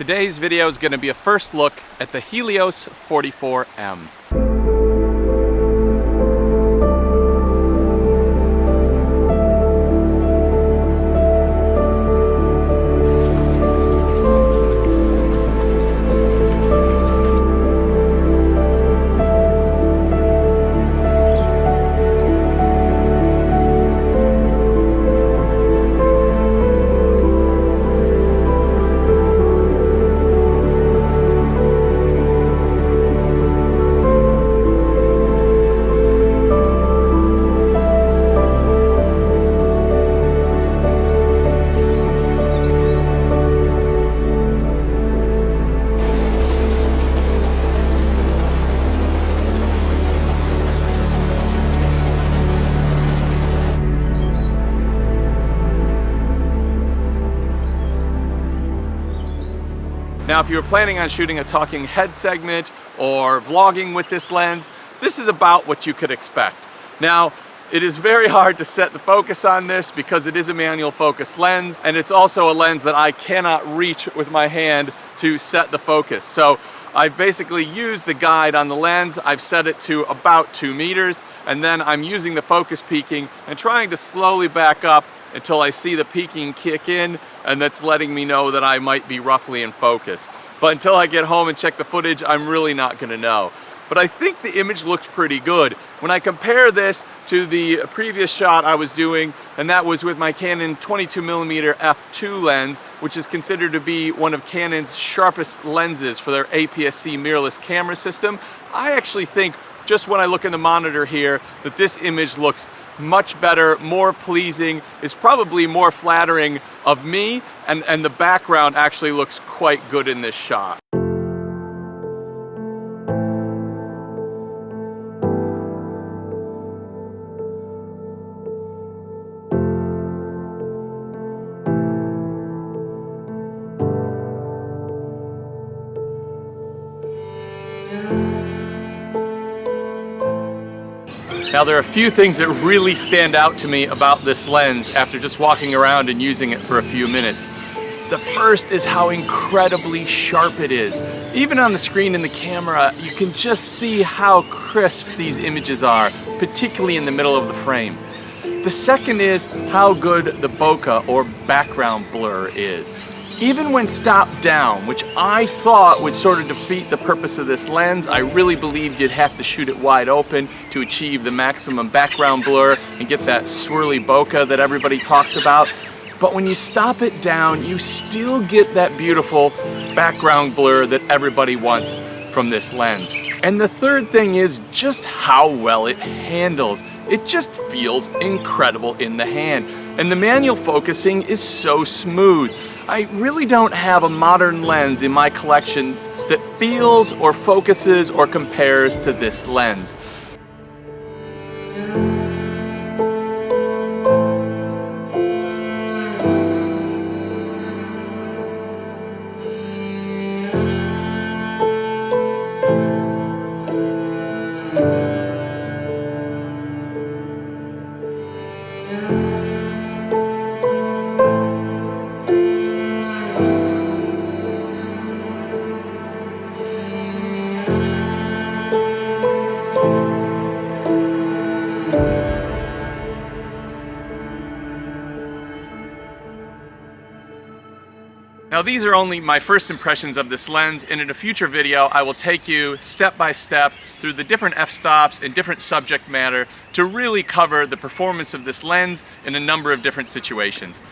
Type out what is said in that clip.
Today's video is going to be a first look at the Helios 44M. Now, if you were planning on shooting a talking head segment or vlogging with this lens, this is about what you could expect. Now, it is very hard to set the focus on this because it is a manual focus lens, and it's also a lens that I cannot reach with my hand to set the focus. So I've basically used the guide on the lens. I've set it to about 2 meters, and then I'm using the focus peaking and trying to slowly back up until I see the peaking kick in, and that's letting me know that I might be roughly in focus. But until I get home and check the footage, I'm really not gonna know. But I think the image looks pretty good. When I compare this to the previous shot I was doing, and that was with my Canon 22mm f2 lens, which is considered to be one of Canon's sharpest lenses for their APS-C mirrorless camera system, I actually think, just when I look in the monitor here, that this image looks much better, more pleasing, is probably more flattering of me, and the background actually looks quite good in this shot. Now, there are a few things that really stand out to me about this lens after just walking around and using it for a few minutes. The first is how incredibly sharp it is. Even on the screen in the camera, you can just see how crisp these images are, particularly in the middle of the frame. The second is how good the bokeh, or background blur, is. Even when stopped down, which I thought would sort of defeat the purpose of this lens, I really believed you'd have to shoot it wide open to achieve the maximum background blur and get that swirly bokeh that everybody talks about. But when you stop it down, you still get that beautiful background blur that everybody wants from this lens. And the third thing is just how well it handles. It just feels incredible in the hand. And the manual focusing is so smooth. I really don't have a modern lens in my collection that feels or focuses or compares to this lens. Now, these are only my first impressions of this lens, and in a future video I will take you step by step through the different f-stops and different subject matter to really cover the performance of this lens in a number of different situations.